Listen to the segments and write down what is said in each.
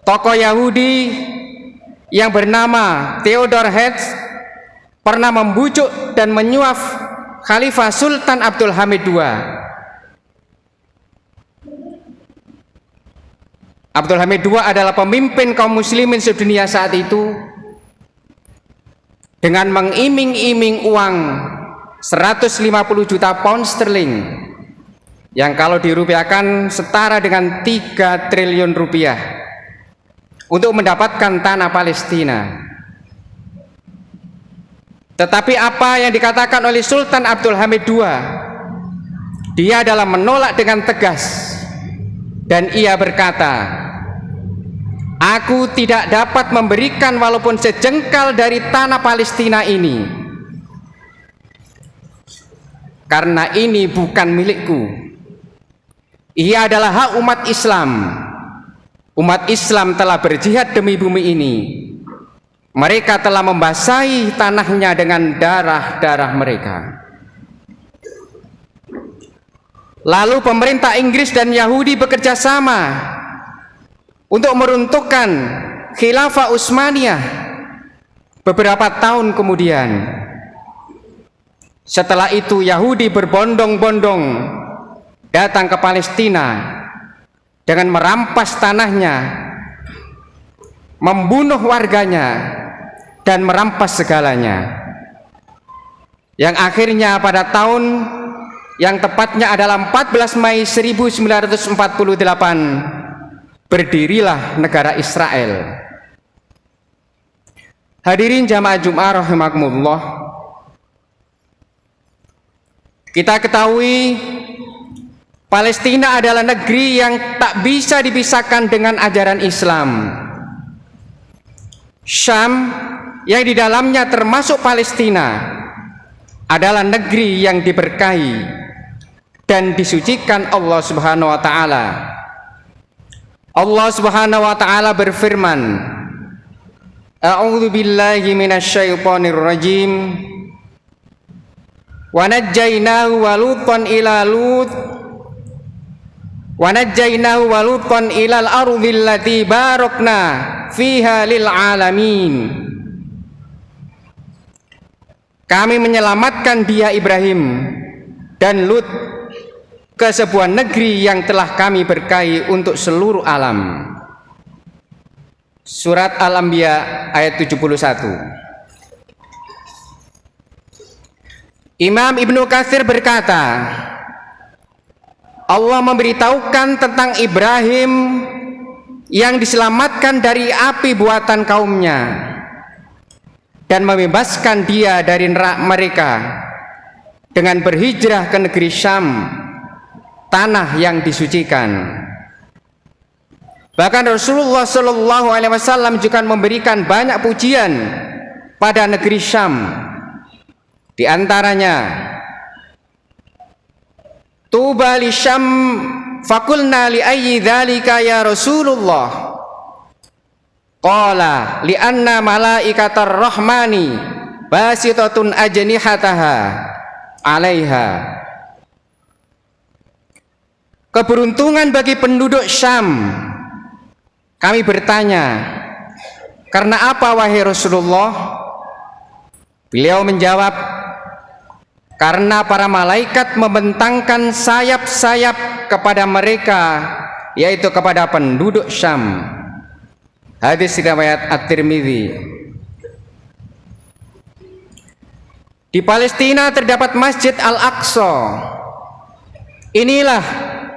tokoh Yahudi yang bernama Theodor Herzl pernah membujuk dan menyuap Khalifah Sultan Abdul Hamid II. Abdul Hamid II adalah pemimpin kaum muslimin sedunia saat itu dengan mengiming-iming uang 150 juta pound sterling yang kalau dirupiahkan setara dengan 3 triliun rupiah untuk mendapatkan tanah Palestina. Tetapi apa yang dikatakan oleh Sultan Abdul Hamid II, dia adalah menolak dengan tegas, dan ia berkata, "Aku tidak dapat memberikan walaupun sejengkal dari tanah Palestina ini, karena ini bukan milikku. Ia adalah hak umat Islam. Umat Islam telah berjihad demi bumi ini. Mereka telah membasahi tanahnya dengan darah-darah mereka." Lalu pemerintah Inggris dan Yahudi bekerja sama untuk meruntuhkan Khilafah Utsmaniyah beberapa tahun kemudian. Setelah itu Yahudi berbondong-bondong datang ke Palestina dengan merampas tanahnya, membunuh warganya, dan merampas segalanya. Yang akhirnya pada tahun yang tepatnya adalah 14 Mei 1948 berdirilah negara Israel. Hadirin jamaah Jumat rahimakumullah, kita ketahui Palestina adalah negeri yang tak bisa dipisahkan dengan ajaran Islam. Syam yang di dalamnya termasuk Palestina adalah negeri yang diberkahi dan disucikan Allah Subhanahu wa taala. Allah Subhanahu wa taala berfirman, A'udzu billahi minasyaitonir rajim. Wa najjaynahu wa lutan ila lut. Wa najjaynahu wa lutan ilal ardhil lati barakna fiha lil alamin. Kami menyelamatkan dia Ibrahim dan Lut ke sebuah negeri yang telah kami berkahi untuk seluruh alam. Surat Al-Anbiya ayat 71. Imam Ibnu Katsir berkata, Allah memberitahukan tentang Ibrahim yang diselamatkan dari api buatan kaumnya dan membebaskan dia dari nerak mereka dengan berhijrah ke negeri Syam, tanah yang disucikan. Bahkan Rasulullah Shallallahu Alaihi Wasallam juga memberikan banyak pujian pada negeri Syam. Di antaranya, Tuba li Syam fakulna li ayyi dzalika ya Rasulullah. Qala li anna malaikatar rahmani basitatun ajnihataha 'alaiha. Keberuntungan bagi penduduk Syam. Kami bertanya, karena apa wahai Rasulullah? Beliau menjawab, karena para malaikat membentangkan sayap-sayap kepada mereka, yaitu kepada penduduk Syam. Hadis riwayat At-Tirmidzi. Di Palestina terdapat Masjid Al-Aqsa. Inilah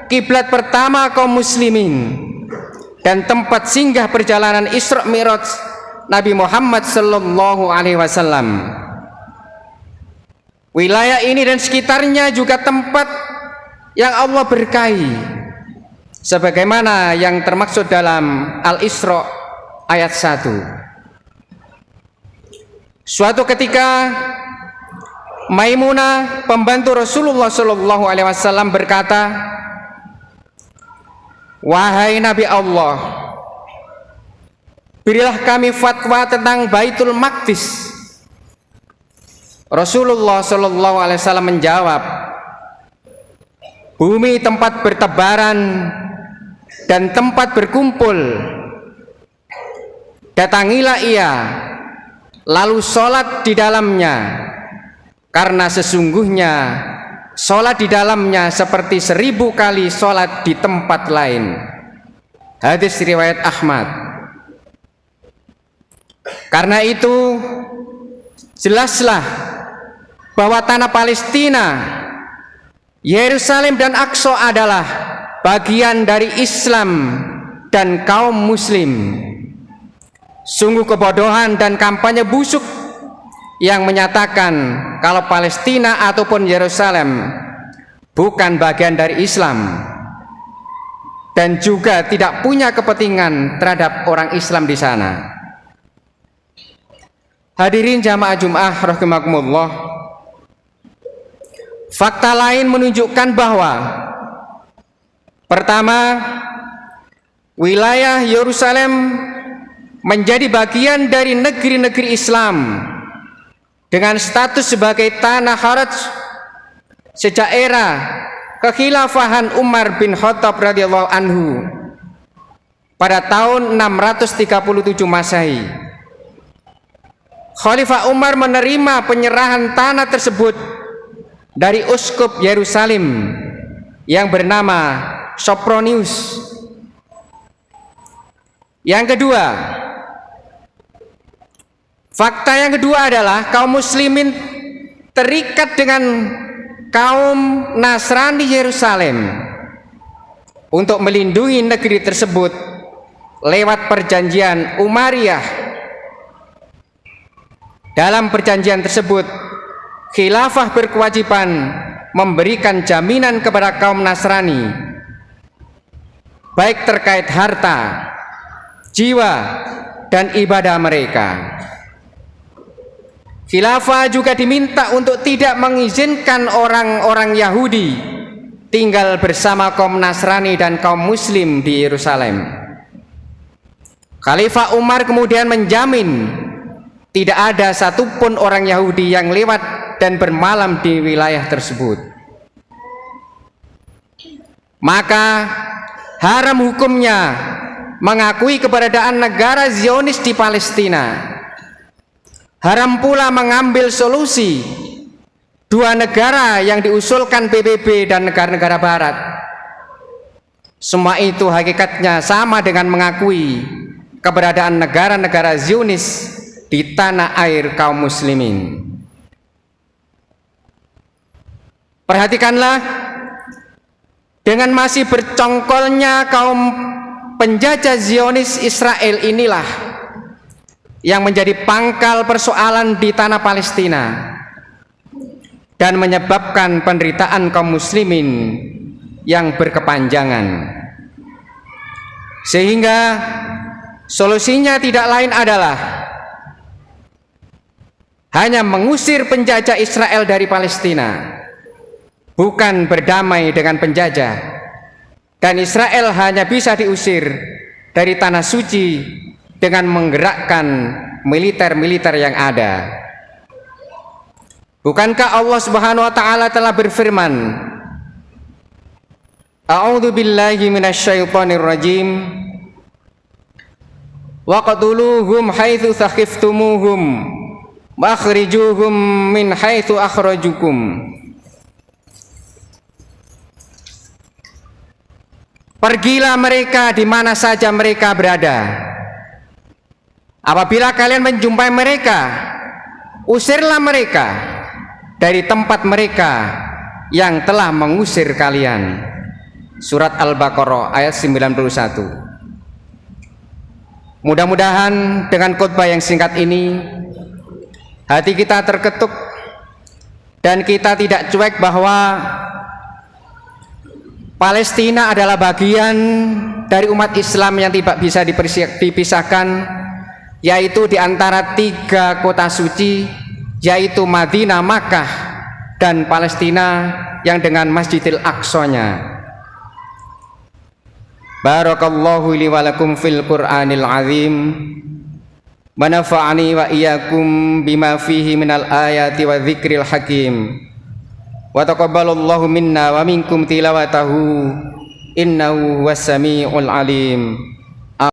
kiblat pertama kaum muslimin dan tempat singgah perjalanan Isra Mi'raj Nabi Muhammad sallallahu alaihi wasallam. Wilayah ini dan sekitarnya juga tempat yang Allah berkahi, sebagaimana yang termaksud dalam Al-Isra ayat 1. Suatu ketika Maimunah pembantu Rasulullah sallallahu alaihi wasallam berkata, "Wahai Nabi Allah, berilah kami fatwa tentang Baitul Maqdis." Rasulullah sallallahu alaihi wasallam menjawab, "Bumi tempat bertebaran dan tempat berkumpul datangilah ia, lalu sholat di dalamnya, karena sesungguhnya sholat di dalamnya seperti 1000 kali sholat di tempat lain. Hadis riwayat Ahmad. Karena itu jelaslah bahwa tanah Palestina, Yerusalem dan Aqsa adalah bagian dari Islam dan kaum muslim. Sungguh kebodohan dan kampanye busuk yang menyatakan kalau Palestina ataupun Yerusalem bukan bagian dari Islam dan juga tidak punya kepentingan terhadap orang Islam di sana. Hadirin jamaah Jumat rahimakumullah, fakta lain menunjukkan bahwa pertama, wilayah Yerusalem menjadi bagian dari negeri-negeri Islam dengan status sebagai tanah Haraj sejak era kekhilafahan Umar bin Khattab radhiyallahu anhu pada tahun 637 Masehi. Khalifah Umar menerima penyerahan tanah tersebut dari uskup Yerusalem yang bernama Sopronius. Yang kedua, fakta yang kedua adalah kaum muslimin terikat dengan kaum Nasrani Yerusalem untuk melindungi negeri tersebut lewat perjanjian Umayyah. Dalam perjanjian tersebut, khilafah berkewajiban memberikan jaminan kepada kaum Nasrani baik terkait harta, jiwa, dan ibadah mereka. Khilafah juga diminta untuk tidak mengizinkan orang-orang Yahudi tinggal bersama kaum Nasrani dan kaum Muslim di Yerusalem. Khalifah Umar kemudian menjamin tidak ada satupun orang Yahudi yang lewat dan bermalam di wilayah tersebut. Maka haram hukumnya mengakui keberadaan negara Zionis di Palestina. Haram pula mengambil solusi dua negara yang diusulkan PBB dan negara-negara barat. Semua itu hakikatnya sama dengan mengakui keberadaan negara-negara Zionis di tanah air kaum muslimin. Perhatikanlah, dengan masih bercongkolnya kaum penjajah Zionis Israel inilah yang menjadi pangkal persoalan di tanah Palestina dan menyebabkan penderitaan kaum muslimin yang berkepanjangan. Sehingga solusinya tidak lain adalah hanya mengusir penjajah Israel dari Palestina, bukan berdamai dengan penjajah. Dan Israel hanya bisa diusir dari tanah suci dengan menggerakkan militer-militer yang ada. Bukankah Allah Subhanahu wa taala telah berfirman, A'udzu billahi minasyaitonir rajim, waqtuluhum haitsu thaqiftumuhum wakhrijuhum min haitsu akhrajukum. Pergilah mereka di mana saja mereka berada. Apabila kalian menjumpai mereka, usirlah mereka dari tempat mereka yang telah mengusir kalian. Surat Al-Baqarah ayat 91. Mudah-mudahan dengan khutbah yang singkat ini hati kita terketuk dan kita tidak cuek bahwa Palestina adalah bagian dari umat Islam yang tidak bisa dipisahkan, yaitu di antara 3 kota suci, yaitu Madinah, Makkah, dan Palestina yang dengan Masjidil Aqsa-nya. Barakallahu li wa lakum fil Qur'anil azim. Manafa'ani wa iyyakum bima fihi minal ayati wa dzikril hakim. Wa taqabbalallahu minna wa minkum tilawatahu innahu huwas samiul alim.